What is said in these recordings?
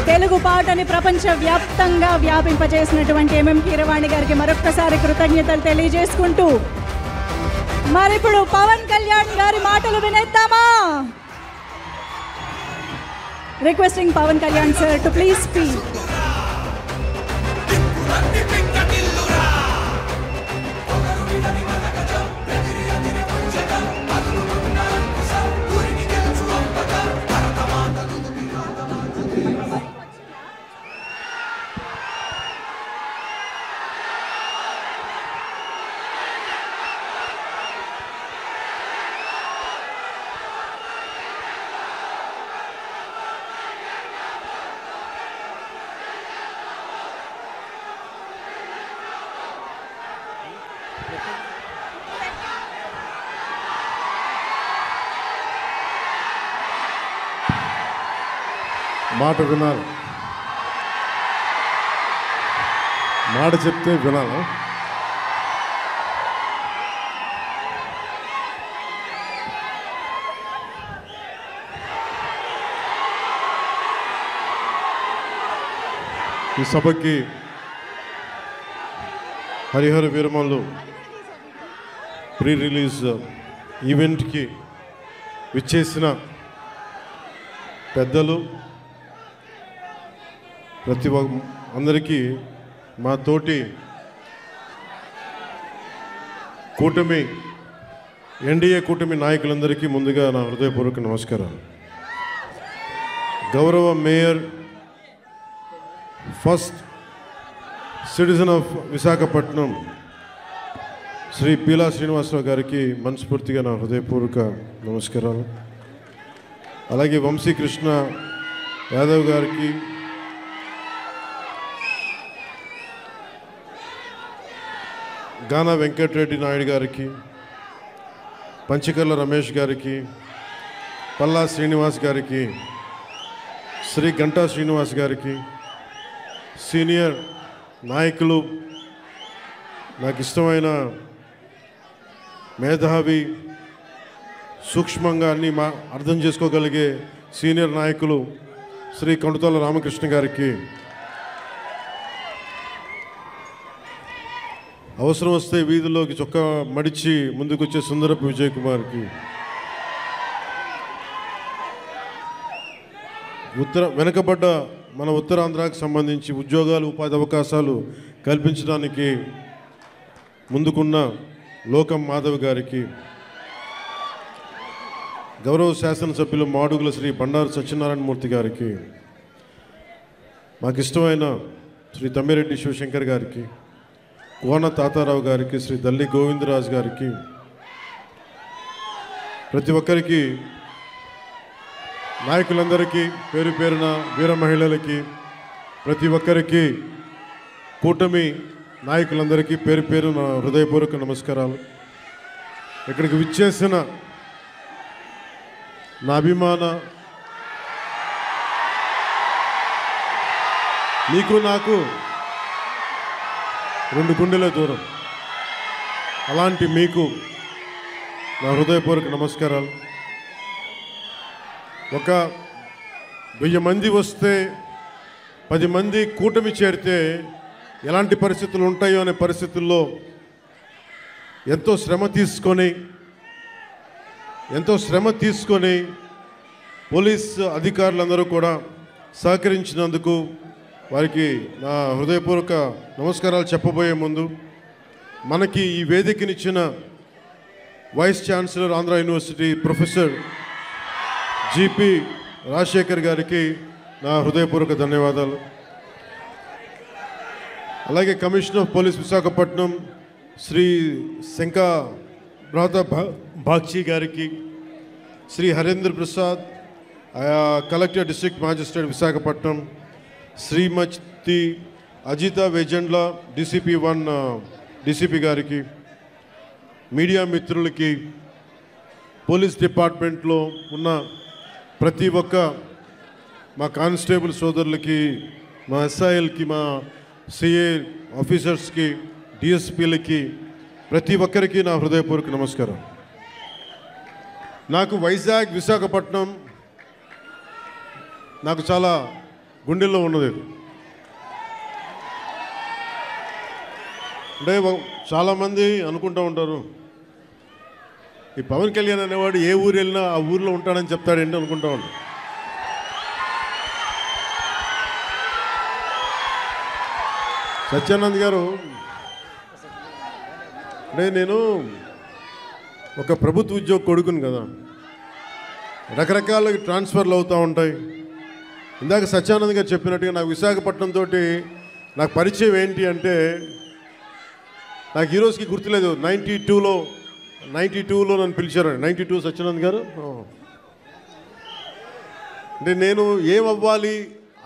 తెలుగు పాటని ప్రపంచవ్యాప్తంగా వ్యాపింపజేసినటువంటి ఎంఎం కీరవాణి గారికి మరొక్కసారి కృతజ్ఞతలు తెలియజేసుకుంటూ మరిప్పుడు పవన్ కళ్యాణ్ గారి మాటలు వినేద్దామా? Requesting Pawan Kalyan sir to please speak. మాట వినాలి, మాట చెప్తే వినాలా? ఈ సభకి హరిహర వీరమల్లు ప్రీ రిలీజ్ ఈవెంట్కి విచ్చేసిన పెద్దలు ప్రతి అందరికీ మా తోటి కూటమి ఎన్డీఏ కూటమి నాయకులందరికీ ముందుగా నా హృదయపూర్వక నమస్కారాలు. గౌరవ mayor, first citizen of Visakhapatnam Shri Peela Srinivasarao గారికి మనస్ఫూర్తిగా నా హృదయపూర్వక నమస్కారాలు. అలాగే వంశీకృష్ణ యాదవ్ గారికి, గానా వెంకటరెడ్డి నాయుడు గారికి, పంచకర్ల రమేష్ గారికి, పల్లా శ్రీనివాస్ గారికి, శ్రీ గంటా శ్రీనివాస్ గారికి, సీనియర్ నాయకులు, నాకు ఇష్టమైన మేధావి, సూక్ష్మంగా అన్నీ అర్థం చేసుకోగలిగే సీనియర్ నాయకులు శ్రీ కొండతాల రామకృష్ణ గారికి, అవసరం వస్తే వీధిలోకి చొక్కా మడిచి ముందుకొచ్చే సుందరపు విజయ్ కుమార్కి, వెనుకబడ్డ మన ఉత్తరాంధ్రాకి సంబంధించి ఉద్యోగాలు, ఉపాధి అవకాశాలు కల్పించడానికి ముందుకున్న లోకం మాధవ్ గారికి, గౌరవ శాసనసభ్యులు మాడుగుల శ్రీ బండారు సత్యనారాయణమూర్తి గారికి, మాకు ఇష్టమైన శ్రీ తమ్మిరెడ్డి శివశంకర్ గారికి, కోన తాతారావు గారికి, శ్రీ దల్లి గోవిందరాజు గారికి, ప్రతి ఒక్కరికి, నాయకులందరికీ పేరు పేరున, వీర మహిళలకి, ప్రతి ఒక్కరికి, కూటమి నాయకులందరికీ పేరు పేరున హృదయపూర్వక నమస్కారాలు. ఇక్కడికి విచ్చేసిన నా అభిమాన, నీకు నాకు 2 గుండెల దూరం, అలాంటి మీకు నా హృదయపూర్వక నమస్కారాలు. ఒక 1000 మంది వస్తే 10 మంది కూటమి చేరితే ఎలాంటి పరిస్థితులు ఉంటాయో అనే పరిస్థితుల్లో ఎంతో శ్రమ తీసుకొని పోలీస్ అధికారులందరూ కూడా సహకరించినందుకు వారికి నా హృదయపూర్వక నమస్కారాలు చెప్పబోయే ముందు, మనకి ఈ వేదికనిచ్చిన vice chancellor Andhra university professor GP Rajasekhar గారికి నా హృదయపూర్వక ధన్యవాదాలు. అలాగే commissioner of police Visakhapatnam Shri Shanka Bagchi గారికి, Shri Harendra Prasad collector district magistrate Visakhapatnam, Shrimati Ajitha Vejandla DCP 1 DCP గారికి, మీడియా మిత్రులకి, పోలీస్ డిపార్ట్మెంట్లో ఉన్న ప్రతి ఒక్క మా కానిస్టేబుల్ సోదరులకి, మా SILకి, మా CA ఆఫీసర్స్కి, DSPలకి, ప్రతి ఒక్కరికి నా హృదయపూర్వక నమస్కారం. నాకు వైజాగ్, విశాఖపట్నం నాకు చాలా గుండెల్లో ఉన్నది. అంటే చాలామంది అనుకుంటూ ఉంటారు, ఈ పవన్ కళ్యాణ్ అనేవాడు ఏ ఊరు వెళ్ళినా ఆ ఊరిలో ఉంటాడని చెప్తాడేంటి అనుకుంటూ ఉంటాడు. సత్యానంద్ గారు, అంటే నేను ఒక ప్రభుత్వ ఉద్యోగ కొడుకుని కదా, రకరకాల ట్రాన్స్ఫర్లు అవుతూ ఉంటాయి. ఇందాక సత్యానంద్ గారు చెప్పినట్టుగా నాకు విశాఖపట్నం తోటి నాకు పరిచయం ఏంటి అంటే, నాకు ఈ రోజుకి గుర్తులేదు. 92లో నన్ను పిలిచారు. 92 సత్యానంద్ గారు. అంటే నేను ఏమవ్వాలి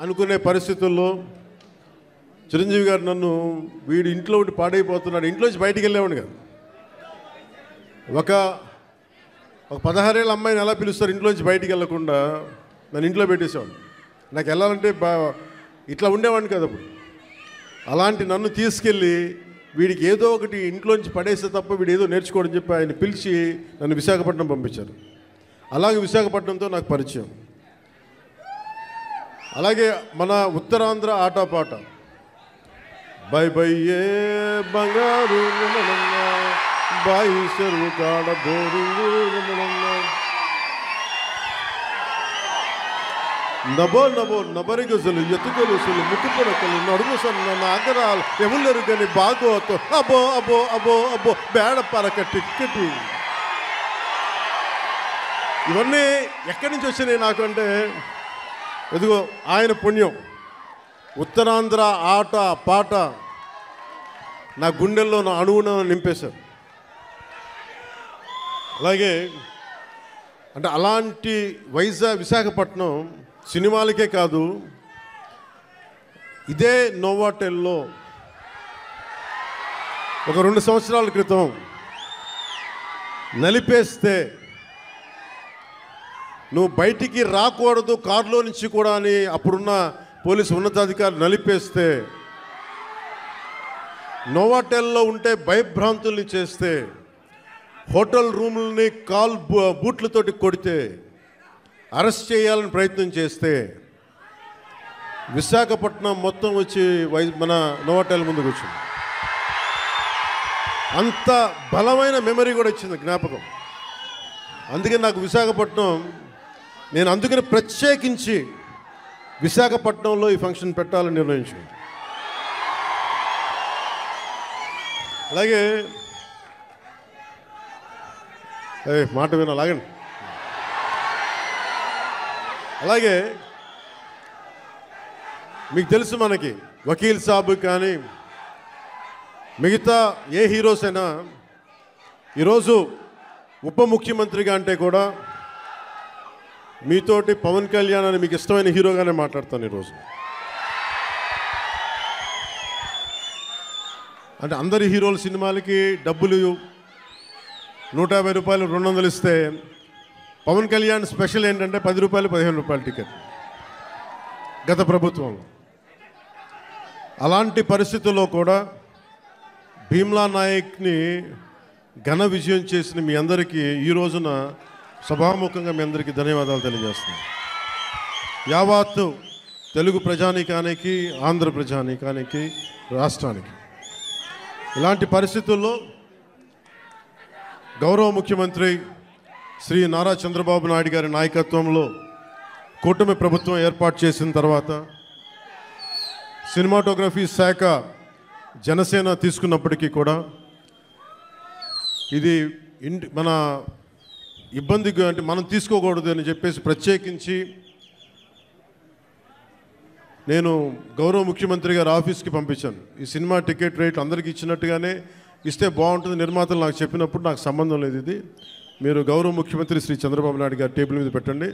అనుకునే పరిస్థితుల్లో చిరంజీవి గారు నన్ను, వీడు ఇంట్లో ఒకటి పాడైపోతున్నాడు, ఇంట్లోంచి బయటికి వెళ్ళేవాడు కాదు. ఒక 16 ఏళ్ళ అమ్మాయిని ఎలా పిలుస్తారు ఇంట్లోంచి బయటికి వెళ్ళకుండా, నన్ను ఇంట్లో పెట్టేసేవాడు. నాకు వెళ్ళాలంటే ఇట్లా ఉండేవాడిని కదా అప్పుడు. అలాంటి నన్ను తీసుకెళ్ళి వీడికి ఏదో ఒకటి ఇంట్లోంచి పడేస్తే తప్ప వీడు ఏదో నేర్చుకోవడం చెప్పి ఆయన పిలిచి నన్ను విశాఖపట్నం పంపించారు. అలాగే విశాఖపట్నంతో నాకు పరిచయం. అలాగే మన ఉత్తరాంధ్ర ఆటపాట, బై బై ఏ బంగారు బాయి చెరువు కాడ బోరింగు నబో నబో నబరి గజలు ఎత్తుకొలుసులు ముక్కు పొడకలు నడుము సన్న నాగరాలు ఎవరు కానీ బాగోతో అబో అబో అబో అబో బేడ పరక టిక్కటి. ఇవన్నీ ఎక్కడి నుంచి వచ్చినాయి నాకు అంటే, ఎదుగో ఆయన పుణ్యం. ఉత్తరాంధ్ర ఆట పాట నా గుండెల్లో నా అణువున నింపేశారు. అలాగే అంటే అలాంటి విశాఖపట్నం సినిమాలకే కాదు, ఇదే నోవాటెల్లో ఒక 2 సంవత్సరాల క్రితం నలిపేస్తే, నువ్వు బయటికి రాకూడదు కారులో నుంచి కూడా అని అప్పుడున్న పోలీసు ఉన్నతాధికారులు నలిపేస్తే, నోవాటెల్లో ఉంటే భయభ్రాంతుల్ని చేస్తే, హోటల్ రూములని బూట్లతోటి కొడితే, అరెస్ట్ చేయాలని ప్రయత్నం చేస్తే, విశాఖపట్నం మొత్తం వచ్చి మన నోవాటెల్ ముందుకు వచ్చింది. అంత బలమైన మెమరీ కూడా వచ్చింది, జ్ఞాపకం. అందుకే నాకు విశాఖపట్నం, నేను అందుకని ప్రత్యేకించి విశాఖపట్నంలో ఈ ఫంక్షన్ పెట్టాలని నిర్ణయించుకుంది. అలాగే మాట వినాలాగండి. అలాగే మీకు తెలుసు, మనకి వకీల్ సాబ్ కానీ మిగతా ఏ హీరోస్ అయినా ఈరోజు ఉప ముఖ్యమంత్రిగా అంటే కూడా మీతోటి పవన్ కళ్యాణ్ అని మీకు ఇష్టమైన హీరోగానే మాట్లాడతాను ఈరోజు. అంటే అందరి హీరోల సినిమాలకి డబ్బులు 150 రూపాయలు 200 ఇస్తే, పవన్ కళ్యాణ్ స్పెషల్ ఏంటంటే 10 రూపాయలు 15 రూపాయల టికెట్ గత ప్రభుత్వం. అలాంటి పరిస్థితుల్లో కూడా భీమ్లా నాయక్ని ఘన విజయం చేసిన మీ అందరికీ ఈ రోజున సభాముఖంగా మీ అందరికీ ధన్యవాదాలు తెలియజేస్తున్నాను. యావత్తు తెలుగు ప్రజానీకానికి, ఆంధ్ర ప్రజానీకానికి, రాష్ట్రానికి. ఇలాంటి పరిస్థితుల్లో గౌరవ ముఖ్యమంత్రి శ్రీ నారా చంద్రబాబు నాయుడు గారి నాయకత్వంలో కూటమి ప్రభుత్వం ఏర్పాటు చేసిన తర్వాత సినిమాటోగ్రఫీ శాఖ జనసేన తీసుకున్నప్పటికీ కూడా ఇది మన ఇబ్బందిగా, అంటే మనం తీసుకోకూడదు అని చెప్పేసి ప్రత్యేకించి నేను గౌరవ ముఖ్యమంత్రి గారి ఆఫీస్కి పంపించాను. ఈ సినిమా టికెట్ రేట్ అందరికీ ఇచ్చినట్టుగానే ఇస్తే బాగుంటుంది, నిర్మాతలు నాకు చెప్పినప్పుడు నాకు సంబంధం లేదు, ఇది మీరు గౌరవ ముఖ్యమంత్రి శ్రీ చంద్రబాబు నాయుడు గారి టేబుల్ మీద పెట్టండి,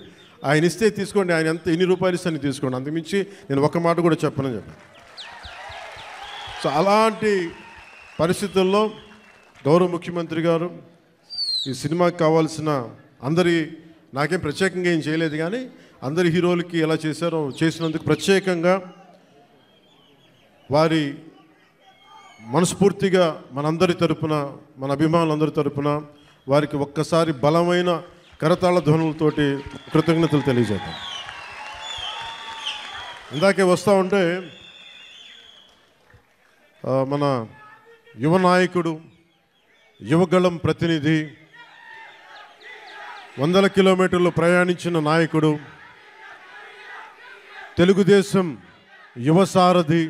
ఆయన ఇస్తే తీసుకోండి, ఆయన ఎంత ఎన్ని రూపాయలు ఇస్తే అని తీసుకోండి, అంతకుమించి నేను ఒక మాట కూడా చెప్పనని చెప్పాను. సో అలాంటి పరిస్థితుల్లో గౌరవ ముఖ్యమంత్రి గారు ఈ సినిమాకి కావాల్సిన నాకేం ప్రత్యేకంగా ఏం చేయలేదు, కానీ అందరి హీరోలకి ఎలా చేశారో చేసినందుకు ప్రత్యేకంగా వారి మనస్ఫూర్తిగా మనందరి తరపున, మన అభిమానులందరి తరపున వారికి ఒక్కసారి బలమైన కరతాళ ధ్వనులతోటి కృతజ్ఞతలు తెలియజేద్దాం. ఇందాకే వస్తూ ఉంటే మన యువ నాయకుడు, యువగళం ప్రతినిధి, 100 కిలోమీటర్లు ప్రయాణించిన నాయకుడు, తెలుగుదేశం యువ సారథి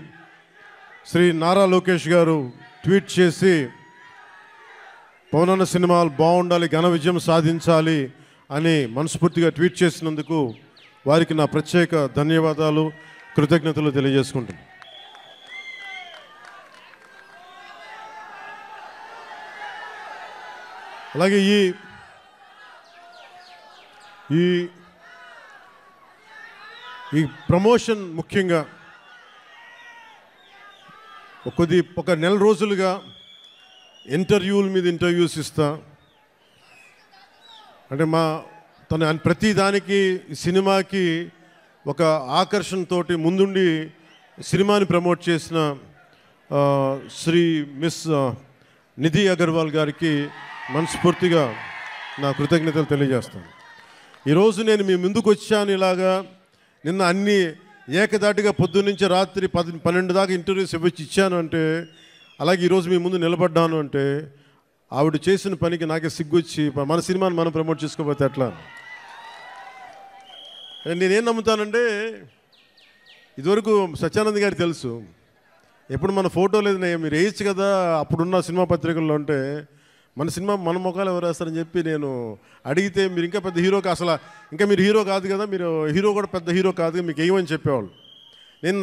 శ్రీ నారా లోకేష్ గారు ట్వీట్ చేసి పవన్ అన్న సినిమాలు బాగుండాలి, ఘన విజయం సాధించాలి అని మనస్ఫూర్తిగా ట్వీట్ చేసినందుకు వారికి నా ప్రత్యేక ధన్యవాదాలు, కృతజ్ఞతలు తెలియజేసుకుంటాను. అలాగే ఈ ప్రమోషన్ ముఖ్యంగా ఒక నెల రోజులుగా ఇంటర్వ్యూల మీద ఇంటర్వ్యూస్ ఇస్తా. అంటే తన ప్రతి దానికి సినిమాకి ఒక ఆకర్షణతోటి ముందుండి సినిమాని ప్రమోట్ చేసిన శ్రీ మిస్ నిధి అగర్వాల్ గారికి మనస్ఫూర్తిగా నా కృతజ్ఞతలు తెలియజేస్తాను. ఈరోజు నేను మీ ముందుకు వచ్చాను ఇలాగా. నిన్న అన్ని ఏకదాటిగా పొద్దున్నుంచి రాత్రి 12 దాకా ఇంటర్వ్యూస్ ఇచ్చాను అంటే, అలాగే ఈరోజు మీ ముందు నిలబడ్డాను అంటే ఆవిడ చేసిన పనికి నాకే సిగ్గొచ్చి మన సినిమాని మనం ప్రమోట్ చేసుకోకపోతే ఎట్లా. నేనేం నమ్ముతానంటే, ఇదివరకు సత్యానంద్ గారికి తెలుసు, ఎప్పుడు మన ఫోటో లేదు మీరు వేయచ్చు కదా అప్పుడున్న సినిమా పత్రికల్లో అంటే, మన సినిమా మన ముఖాలు ఎవరు వేస్తారని చెప్పి నేను అడిగితే, మీరు ఇంకా పెద్ద హీరో కాదు, ఇంకా మీరు హీరో కాదు కదా, మీరు హీరో కూడా పెద్ద హీరో కాదు, మీకు వేయమని చెప్పేవాళ్ళు.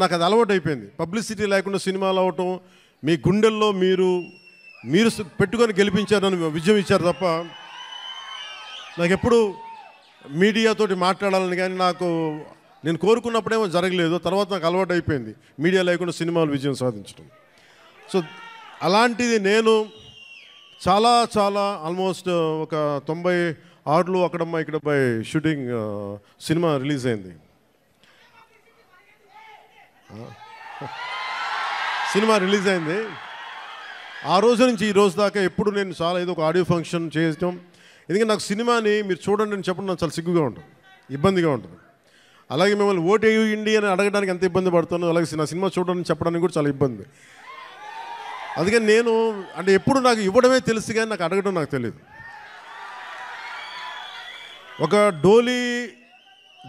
నాకు అది అలవాటు అయిపోయింది. పబ్లిసిటీ లేకుండా సినిమాలు అవటం, మీ గుండెల్లో మీరు పెట్టుకొని గెలిపించారని విజయం ఇచ్చారు తప్ప నాకు ఎప్పుడు మీడియాతోటి మాట్లాడాలని కానీ నేను కోరుకున్నప్పుడేమో జరగలేదు. తర్వాత నాకు అలవాటు అయిపోయింది మీడియా లేకుండా సినిమాలు విజయం సాధించడం. సో అలాంటిది నేను చాలా ఆల్మోస్ట్ ఒక 96లో అక్కడమ్మా ఇక్కడ బై షూటింగ్ సినిమా రిలీజ్ అయింది. ఆ రోజు నుంచి ఈ రోజు దాకా ఎప్పుడు నేను చాలా ఏదో ఒక ఆడియో ఫంక్షన్ చేయడం. ఎందుకంటే నాకు సినిమాని మీరు చూడండి అని చెప్పడం నాకు చాలా సిగ్గుగా ఉంటుంది, ఇబ్బందిగా ఉంటుంది. అలాగే మిమ్మల్ని ఓటు వేయండి అని అడగడానికి ఎంత ఇబ్బంది పడుతున్నాను, అలాగే నా సినిమా చూడడానికి చెప్పడానికి కూడా చాలా ఇబ్బంది. అందుకని నేను అంటే ఎప్పుడు నాకు ఇవ్వడమే తెలుసు కానీ నాకు అడగడం నాకు తెలియదు. ఒక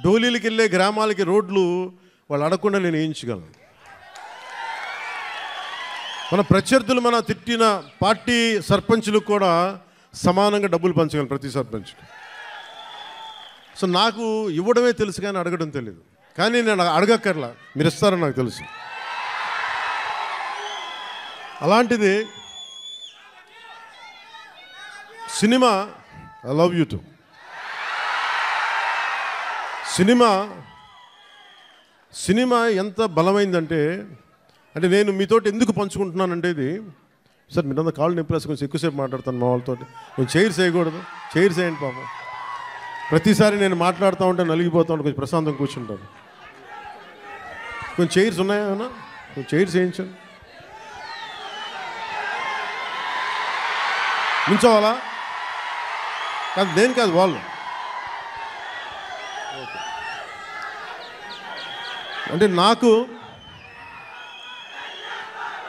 డోలీలకి వెళ్ళే గ్రామాలకి రోడ్లు వాళ్ళు అడగకుండా నేను వేయించగలను. మన ప్రత్యర్థులు మన తిట్టిన పార్టీ సర్పంచులకు కూడా సమానంగా డబ్బులు పంచగలను ప్రతి సర్పంచ్కి. సో నాకు ఇవ్వడమే తెలుసు కానీ అడగడం తెలియదు. కానీ నేను అడగక్కర్లా, మీరు ఇస్తారని నాకు తెలుసు. అలాంటిది cinema, I love you to. Cinema ఎంత బలమైందంటే, అంటే నేను మీతోటి ఎందుకు పంచుకుంటున్నానంటే, ఇది సార్ మీరంతా కాళ్ళు నింపేసి కొంచెం ఎక్కువసేపు మాట్లాడతాను మా వాళ్ళతో. కొంచెం చైర్స్ వేయకూడదు, చైర్స్ వేయండి పాపం. ప్రతిసారి నేను మాట్లాడుతూ ఉంటే నలిగిపోతూ ఉంటే కొంచెం ప్రశాంతం కూర్చుంటాను. కొంచెం చైర్స్ ఉన్నాయా అన్నా? కొంచెం చైర్స్ వేయించండి. నించోవాలా? కాదు, నేను కాదు, వాళ్ళు. అంటే నాకు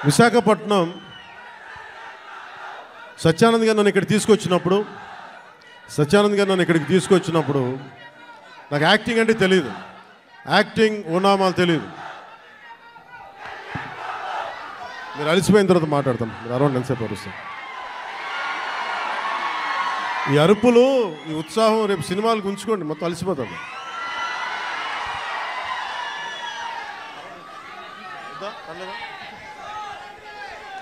విశాఖపట్నం సత్యానంద్ గారు నన్ను ఇక్కడికి తీసుకొచ్చినప్పుడు నాకు యాక్టింగ్ అంటే తెలియదు, యాక్టింగ్ ఓనామాలు తెలియదు. మీరు అలసిపోయిన తర్వాత మాట్లాడతాను, మీరు అరౌండ్ ఎంతసేపు అరుస్తాను. ఈ అరుపులు, ఈ ఉత్సాహం రేపు సినిమాలకు ఉంచుకోండి, మొత్తం అలసిపోతాడు.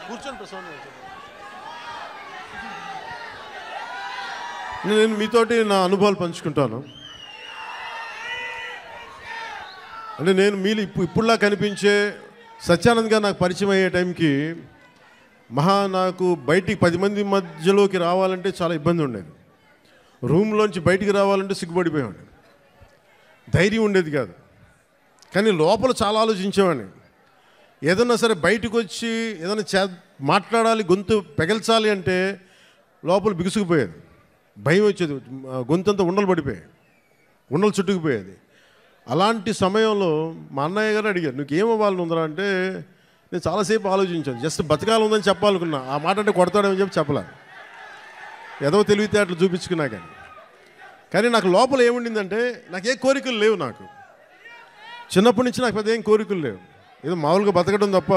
కూర్చోండి ప్రసన్న. నేను మీతోటి నా అనుభవాలు పంచుకుంటాను. అంటే నేను ఇప్పుడులా కనిపించే సత్యానంద్ గారు నాకు పరిచయం అయ్యే టైంకి నాకు బయటికి 10 మంది మధ్యలోకి రావాలంటే చాలా ఇబ్బంది ఉండేది. రూమ్లోంచి బయటికి రావాలంటే సిగ్గుపడిపోయేవాడిని, ధైర్యం ఉండేది కాదు. కానీ లోపల చాలా ఆలోచించేవాడిని. ఏదన్నా సరే బయటకు వచ్చి ఏదైనా మాట్లాడాలి, గొంతు పెగల్చాలి అంటే లోపల బిగుసుకుపోయేది, భయం వచ్చేది, గొంతంతా ఉండలు పడిపోయాయి, ఉండలు చుట్టుకుపోయేది. అలాంటి సమయంలో మా అన్నయ్య గారు అడిగారు, నువ్వు ఏమవ్వాలని ఉందరా అంటే, నేను చాలాసేపు ఆలోచించాను. జస్ట్ బతకాలి ఉందని చెప్పాలనుకున్నా. ఆ మాట అంటే కొడతాడని చెప్పి చెప్పలే, ఏదో తెలివితే అట్లా చూపించుకున్నా. కానీ నాకు లోపల ఏముండిందంటే, నాకు ఏ కోరికలు లేవు. నాకు చిన్నప్పటి నుంచి నాకు పెద్ద ఏం కోరికలు లేవు. ఏదో మామూలుగా బతకడం తప్ప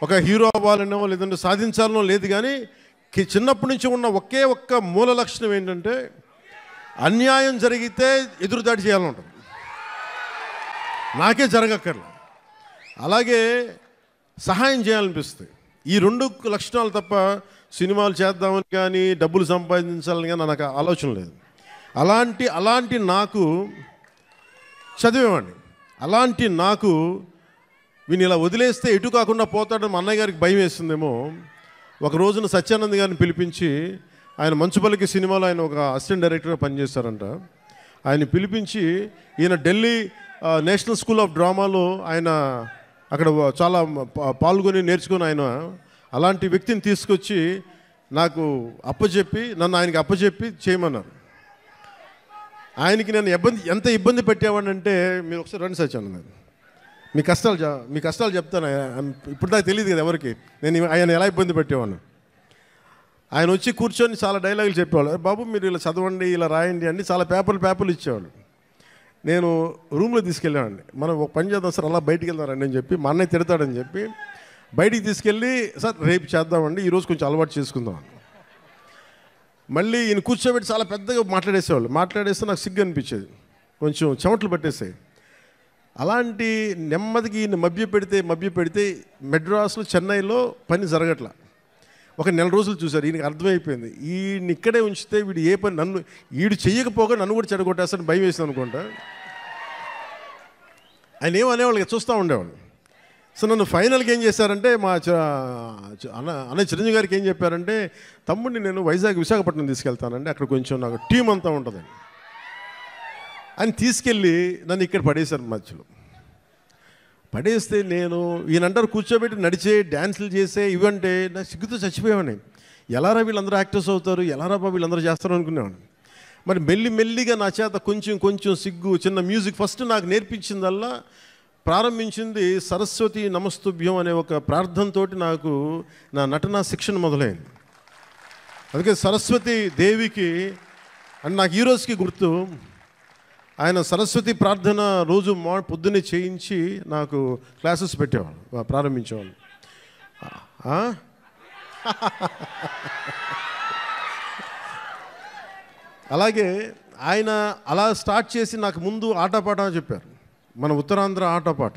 ఒక హీరో అవ్వాలనో లేదంటే సాధించాలనో లేదు. కానీ చిన్నప్పటి నుంచి ఉన్న ఒకే ఒక్క మూల లక్షణం ఏంటంటే, అన్యాయం జరిగితే ఎదురుదాడి చేయాలని ఉంటుంది. నాకే జరగక్కర్లే, అలాగే సహాయం చేయాలనిపిస్తుంది. ఈ 2 లక్షణాలు తప్ప సినిమాలు చేద్దామని కానీ డబ్బులు సంపాదించాలని కానీ నాకు ఆలోచన లేదు. అలాంటి నాకు చదివేవాడిని. అలాంటి నాకు వీని ఇలా వదిలేస్తే ఎటు కాకుండా పోతాడని మా అన్నయ్య గారికి భయం వేస్తుందేమో. ఒక రోజున సత్యానంద్ గారిని పిలిపించి, ఆయన మంచుపల్లికి సినిమాలో ఆయన ఒక అసిస్టెంట్ డైరెక్టర్గా పనిచేస్తారంట. ఆయన పిలిపించి, ఈయన ఢిల్లీ నేషనల్ స్కూల్ ఆఫ్ డ్రామాలో ఆయన అక్కడ చాలా పాల్గొని నేర్చుకుని ఆయన అలాంటి వ్యక్తిని తీసుకొచ్చి నాకు అప్పచెప్పి, నన్ను ఆయనకి అప్పచెప్పి చేయమన్నారు. ఆయనకి నేను ఎంత ఇబ్బంది పెట్టేవాడినంటే, మీరు ఒకసారి రండి సత్యానంద్ గారు, మీ కష్టాలు చెప్తాను. ఇప్పుడు దాకా తెలియదు కదా ఎవరికి నేను ఆయన ఎలా ఇబ్బంది పెట్టేవాడిని. ఆయన వచ్చి కూర్చొని చాలా డైలాగులు చెప్పేవాళ్ళు. బాబు మీరు ఇలా చదవండి, ఇలా రాయండి అని చాలా పేపర్లు ఇచ్చేవాళ్ళు. నేను రూమ్లో తీసుకెళ్ళామండి. మనం ఒక పని చేద్దాం సార్, అలా బయటికి వెళ్దారండి అని చెప్పి, మా అన్నయ్య తిడతాడని చెప్పి బయటికి తీసుకెళ్ళి, సార్ రేపు చేద్దామండి, ఈరోజు కొంచెం అలవాటు చేసుకుందాం. మళ్ళీ ఈయన కూర్చోబెట్టి చాలా పెద్దగా మాట్లాడేస్తే నాకు సిగ్గు అనిపించేది, కొంచెం చెమటలు పట్టేసాయి. అలాంటి నెమ్మదికి ఈయన మభ్యపెడితే మెడ్రాస్లో, చెన్నైలో పని జరగట్లా. ఒక నెల రోజులు చూశారు. ఈయనకి అర్థమైపోయింది, ఈయన ఇక్కడే ఉంచితే వీడు ఏ పని వీడు చెయ్యకపోగా నన్ను కూడా చెడగొట్టేస్తాను భయం వేసింది అనుకుంటా. ఆయన ఏమనేవాళ్ళు చూస్తూ ఉండేవాళ్ళు. సో నన్ను ఫైనల్గా ఏం చేశారంటే, మా అన్నయ్య చిరంజీవి గారికి ఏం చెప్పారంటే, తమ్ముడిని నేను విశాఖపట్నం తీసుకెళ్తానండి, అక్కడ కొంచెం నాకు టీం అంతా ఉంటుందండి అని తీసుకెళ్ళి నన్ను ఇక్కడ పడేశారు. మధ్యలో పడేస్తే నేను ఈయనంటారు కూర్చోబెట్టి నడిచే డ్యాన్సులు చేసే ఇవంటే నాకు సిగ్గుతో చచ్చిపోయేవాడిని. ఎలారా వీళ్ళందరూ యాక్టర్స్ అవుతారు, ఎలారా వీళ్ళందరూ చేస్తారు అనుకునేవాడిని. మరి మెల్లిగా నా చేత కొంచెం సిగ్గు, చిన్న మ్యూజిక్ ఫస్ట్ నాకు నేర్పించిందల్లా ప్రారంభించింది సరస్వతి నమస్తుభ్యం అనే ఒక ప్రార్థనతో నాకు నా నటన శిక్షణ మొదలైంది. అందుకే సరస్వతి దేవికి అండ్ నాకు ఈ రోజుకి గుర్తు, ఆయన సరస్వతి ప్రార్థన రోజు పొద్దున్నే చేయించి నాకు క్లాసెస్ పెట్టేవాళ్ళు, ప్రారంభించేవాళ్ళు. అలాగే ఆయన అలా స్టార్ట్ చేసి నాకు ముందు ఆటపాట చెప్పారు, మన ఉత్తరాంధ్ర ఆటపాట.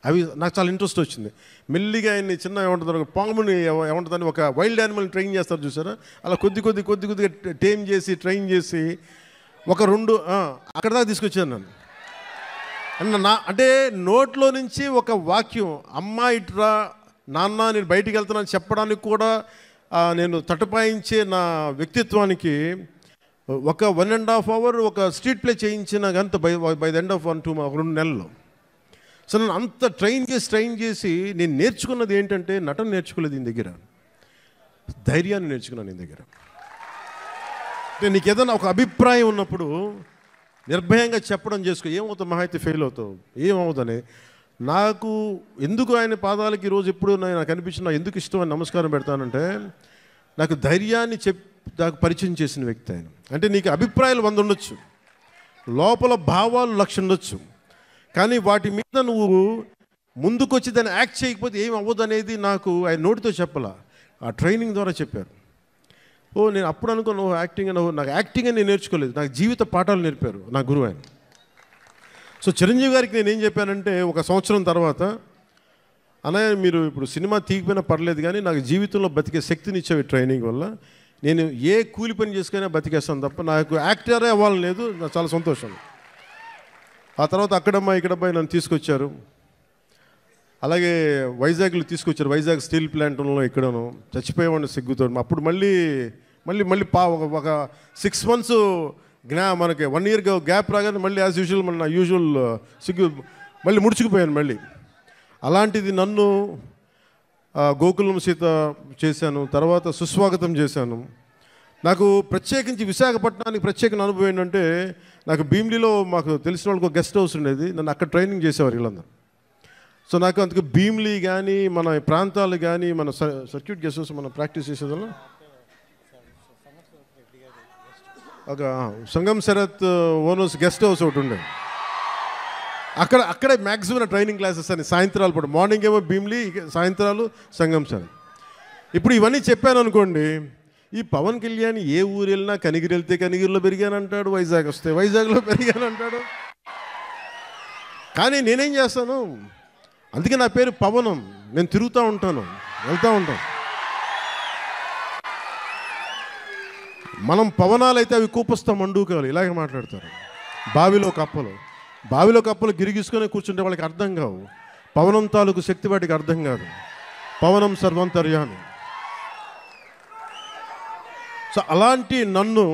అవి నాకు చాలా ఇంట్రెస్ట్ వచ్చింది. మెల్లిగా ఆయన్ని చిన్న ఏమంటుందో పాముని ఏమంటుందని ఒక వైల్డ్ యానిమల్ని ట్రైన్ చేస్తారు చూసారా, అలా కొద్దిగా టేమ్ చేసి ట్రైన్ చేసి ఒక 2 అక్కడ దాకా తీసుకొచ్చాను నన్ను. అంటే నోట్లో నుంచి ఒక వాక్యం, అమ్మా ఇట్రా నాన్న నేను బయటికి వెళ్తున్నాను చెప్పడానికి కూడా నేను తటపాయించే నా వ్యక్తిత్వానికి ఒక 1.5 hour ఒక స్ట్రీట్ ప్లే చేయించిన గంత బై ద ఎండ్ ఆఫ్ 2 నెలలు. సో నన్ను అంత ట్రైన్ చేసి నేను నేర్చుకున్నది ఏంటంటే, నటన నేర్చుకోలేదు ఈయన దగ్గర, ధైర్యాన్ని నేర్చుకున్నాను ఈయన దగ్గర. అంటే నీకు ఏదైనా ఒక అభిప్రాయం ఉన్నప్పుడు నిర్భయంగా చెప్పడం చేసుకో, ఏమవుతావు మహా అయితే ఫెయిల్ అవుతావు, ఏమవుతుందని. నాకు ఎందుకు ఆయన పాదాలకి ఈరోజు ఎప్పుడు నాకు అనిపించిన ఎందుకు ఇష్టం అని నమస్కారం పెడతానంటే, నాకు ధైర్యాన్ని నాకు పరిచయం చేసిన వ్యక్తి ఆయన. అంటే నీకు అభిప్రాయాలు 100 ఉండొచ్చు, లోపల భావాలు 1,00,000 ఉండొచ్చు, కానీ వాటి మీద నువ్వు ముందుకొచ్చి దాన్ని యాక్ట్ చేయకపోతే ఏం అవ్వదు అనేది నాకు ఆయన నోటితో చెప్పాలా, ఆ ట్రైనింగ్ ద్వారా చెప్పారు. నేను అప్పుడు అనుకో నాకు యాక్టింగ్ అని నేను నేర్చుకోలేదు, నాకు జీవిత పాఠాలు నేర్పారు నా గురువు ఆయన. సో చిరంజీవి గారికి నేను ఏం చెప్పానంటే, 1 సంవత్సరం తర్వాత, అన్నయ్య మీరు ఇప్పుడు సినిమా తీయకపోయినా పర్లేదు కానీ నాకు జీవితంలో బతికే శక్తిని ఇచ్చేవి ట్రైనింగ్ వల్ల, నేను ఏ కూలి పని చేసుకునే బతికేస్తాను తప్ప నాకు యాక్టరే అవ్వాలని లేదు, నాకు చాలా సంతోషం. ఆ తర్వాత ఇక్కడమ్మా నన్ను తీసుకొచ్చారు. అలాగే వైజాగ్లో తీసుకొచ్చారు, వైజాగ్ స్టీల్ ప్లాంట్లో ఇక్కడను చచ్చిపోయేవాడిని సిగ్గుతో. అప్పుడు మళ్ళీ ఒక 6 months మనకి 1 year గ్యాప్ రాగానే మళ్ళీ యాజ్ యూజువల్ మన యూజువల్ సిగ్గు మళ్ళీ ముడుచుకుపోయాను మళ్ళీ. అలాంటిది నన్ను గోకులం సీత చేశాను, తర్వాత సుస్వాగతం చేశాను, నాకు ప్రత్యేకించి విశాఖపట్నానికి ప్రత్యేక అనుభవం ఏంటంటే, నాకు భీమిలీలో మాకు తెలిసిన వాళ్ళకి ఒక గెస్ట్ హౌస్ ఉండేది. నన్ను అక్కడ ట్రైనింగ్ చేసేవారు వీళ్ళందరూ. సో నాకు అందుకు భీమిలీ కానీ మన ప్రాంతాలు కానీ మన సర్క్యూట్ గెస్ట్ హౌస్ మనం ప్రాక్టీస్ చేసేదాన్ని ఒక సంగం శరత్ ఓనర్స్ గెస్ట్ హౌస్ ఒకటి ఉండేది. అక్కడే మ్యాక్సిమం ట్రైనింగ్ క్లాసెస్ అని సాయంత్రాలు పూట, మార్నింగ్ ఏమో భీమిలీ, సాయంత్రాలు సంగం శరత్. ఇప్పుడు ఇవన్నీ చెప్పాను అనుకోండి, ఈ పవన్ కళ్యాణ్ ఏ ఊరు వెళ్ళినా కనిగిరి వెళ్తే కనిగిరిలో పెరిగానంటాడు, వైజాగ్ వస్తే వైజాగ్లో పెరిగానంటాడు. కానీ నేనేం చేస్తాను, అందుకే నా పేరు పవనం. నేను తిరుగుతూ ఉంటాను, వెళ్తూ ఉంటాను. మనం పవనాలు అయితే అవి కూపస్తా మండూకాలు ఇలాగే మాట్లాడతారు. బావిలో కప్పలు గిరిగిసుకొని కూర్చుంటే వాళ్ళకి అర్థం కావు. పవనం తాలూకు శక్తి వాటికి అర్థం కాదు. పవనం సర్వంతర్యామి. సో అలాంటి నన్ను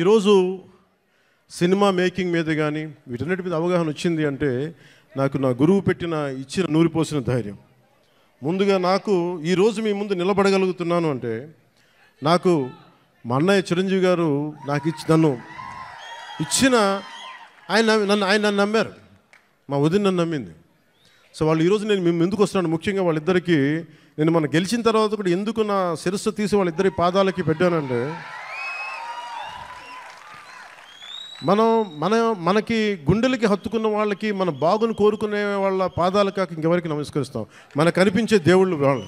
ఈరోజు సినిమా మేకింగ్ మీద కానీ వీటన్నిటి మీద అవగాహన వచ్చింది అంటే నాకు నా గురువు ఇచ్చిన నూరిపోసిన ధైర్యం. ముందుగా నాకు ఈరోజు మీ ముందు నిలబడగలుగుతున్నాను అంటే నాకు మా అన్నయ్య చిరంజీవి గారు నన్ను ఇచ్చిన ఆయన నన్ను నమ్మారు. మా వదిన నన్ను నమ్మింది. సో వాళ్ళు ఈరోజు నేను మేము ఎందుకు వస్తున్నాను, ముఖ్యంగా వాళ్ళిద్దరికీ నేను మనం గెలిచిన తర్వాత కూడా ఎందుకు నా శిరస్సు తీసి వాళ్ళిద్దరి పాదాలకి పెట్టానంటే, మనకి గుండెలకి హత్తుకున్న వాళ్ళకి, మన బాగుని కోరుకునే వాళ్ళ పాదాలు కాక ఇంకెవరికి నమస్కరిస్తాం. మనకు కనిపించే దేవుళ్ళు వాళ్ళు,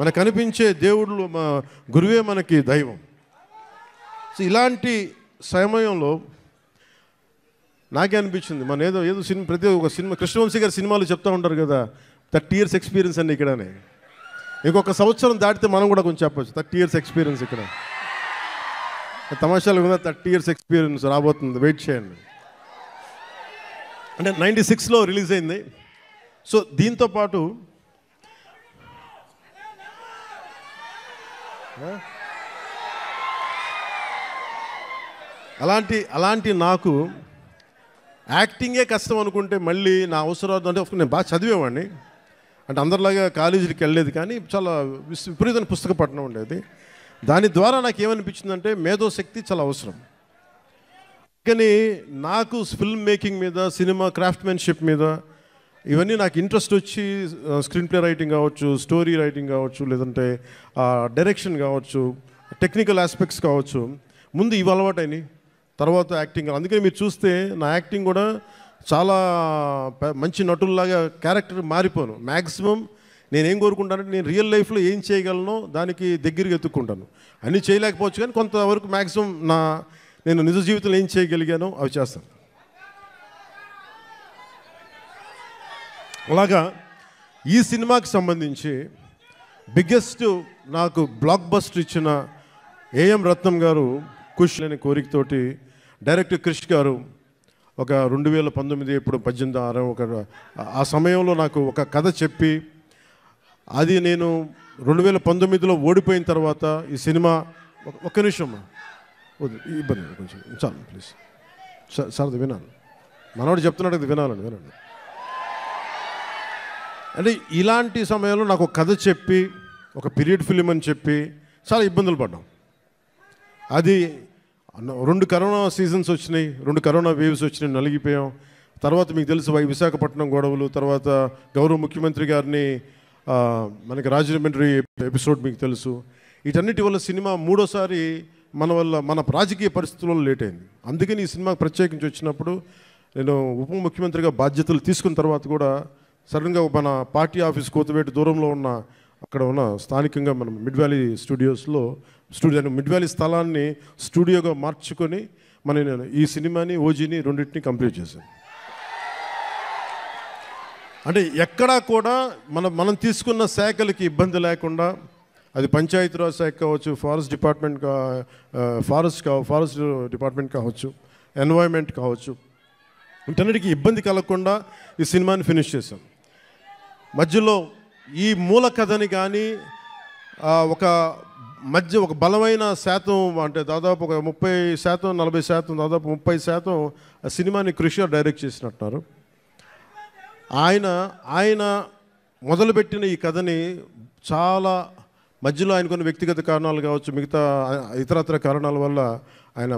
మనకు కనిపించే దేవుళ్ళు మా గురువే మనకి దైవం. సో ఇలాంటి సమయంలో నాకే అనిపించింది, మన ఏదో సినిమా, ప్రతి ఒక్క సినిమా కృష్ణవంశీ గారి సినిమాలు చెప్తూ ఉంటారు కదా, 30 years ఎక్స్పీరియన్స్ అండి ఇక్కడనే. ఇంకొక సంవత్సరం దాటితే మనం కూడా కొంచెం చెప్పచ్చు 30 years ఎక్స్పీరియన్స్ ఇక్కడ. తమాషాలు కూడా 30 years ఎక్స్పీరియన్స్ రాబోతుంది, వెయిట్ చేయండి. అంటే 96లో రిలీజ్ అయింది. సో దీంతో పాటు అలాంటి నాకు యాక్టింగే కష్టం అనుకుంటే మళ్ళీ నా అవసరాలు అంటే నేను బాగా చదివేవాడిని. అంటే అందరిలాగా కాలేజీకి వెళ్ళలేదు, కానీ చాలా విపరీతమైన పుస్తక పఠనం ఉండేది. దాని ద్వారా నాకు ఏమనిపించిందంటే మేధోశక్తి చాలా అవసరం. కానీ నాకు ఫిల్మ్ మేకింగ్ మీద, సినిమా క్రాఫ్ట్మెన్షిప్ మీద ఇవన్నీ నాకు ఇంట్రెస్ట్ వచ్చి స్క్రీన్ ప్లే రైటింగ్ కావచ్చు, స్టోరీ రైటింగ్ కావచ్చు, లేదంటే డైరెక్షన్ కావచ్చు, టెక్నికల్ ఆస్పెక్ట్స్ కావచ్చు, ముందు ఇవి అలవాటైనాయి, తర్వాత యాక్టింగ్. అందుకని మీరు చూస్తే నా యాక్టింగ్ కూడా చాలా మంచి నటుల్లాగా క్యారెక్టర్ మారిపోను. మ్యాక్సిమం నేనేం కోరుకుంటానంటే నేను రియల్ లైఫ్లో ఏం చేయగలనో దానికి దగ్గరగా ఎత్తుక్కుంటాను. అన్నీ చేయలేకపోవచ్చు కానీ కొంతవరకు మ్యాక్సిమం నేను నిజ జీవితంలో ఏం చేయగలిగానో అవి చేస్తాను. అలాగా ఈ సినిమాకి సంబంధించి బిగ్గెస్ట్ నాకు బ్లాక్ బస్టర్ ఇచ్చిన ఏఎం రత్నం గారు ఖుష్ అనే కోరికతోటి డైరెక్టర్ క్రిష్ గారు ఒక 2019 ఇప్పుడు 18 ఆ సమయంలో నాకు ఒక కథ చెప్పి, అది నేను 2019లో ఓడిపోయిన తర్వాత ఈ సినిమా ఒక్క నిమిషం ఇబ్బంది కొంచెం చాలు ప్లీజ్ సార్, అది వినాలి, మనవాడు చెప్తున్నాడు, అది వినాలండి. అంటే ఇలాంటి సమయంలో నాకు ఒక కథ చెప్పి, ఒక పీరియడ్ ఫిలిం అని చెప్పి చాలా ఇబ్బందులు పడ్డాం. అది 2 కరోనా సీజన్స్ వచ్చినాయి, 2 కరోనా వేవ్స్ వచ్చినాయి, నలిగిపోయాం. తర్వాత మీకు తెలుసు విశాఖపట్నం గొడవలు, తర్వాత గౌరవ ముఖ్యమంత్రి గారిని మనకి రాజమండ్రి ఎపిసోడ్ మీకు తెలుసు. వీటన్నిటి వల్ల సినిమా 3వసారి మన రాజకీయ పరిస్థితుల్లో లేట్ అయింది. అందుకని ఈ సినిమాకి ప్రత్యేకించి వచ్చినప్పుడు నేను ఉప ముఖ్యమంత్రిగా బాధ్యతలు తీసుకున్న తర్వాత కూడా సడన్గా మన పార్టీ ఆఫీస్ కోతవేటు దూరంలో ఉన్న అక్కడ ఉన్న స్థానికంగా మనం మిడ్-వ్యాలీ స్టూడియోస్లో మిడ్-వ్యాలీ స్థలాన్ని స్టూడియోగా మార్చుకొని నేను ఈ సినిమాని, ఓజీని రెండింటిని కంప్లీట్ చేశాను. అంటే ఎక్కడా కూడా మనం తీసుకున్న శాఖలకి ఇబ్బంది లేకుండా, అది పంచాయతీరాజ్ శాఖ కావచ్చు, ఫారెస్ట్ డిపార్ట్మెంట్ కావచ్చు, ఎన్వైర్న్మెంట్ కావచ్చు, వీటన్నిటికీ ఇబ్బంది కలగకుండా ఈ సినిమాని ఫినిష్ చేశాం. మధ్యలో ఈ మూల కథని కానీ ఒక బలమైన శాతం, అంటే దాదాపు ఒక 30%, 40%, దాదాపు 30% సినిమాని కృషి డైరెక్ట్ చేసినట్టున్నారు. ఆయన మొదలుపెట్టిన ఈ కథని చాలా మధ్యలో ఆయన కొన్ని వ్యక్తిగత కారణాలు కావచ్చు, మిగతా ఇతరత్ర కారణాల వల్ల ఆయన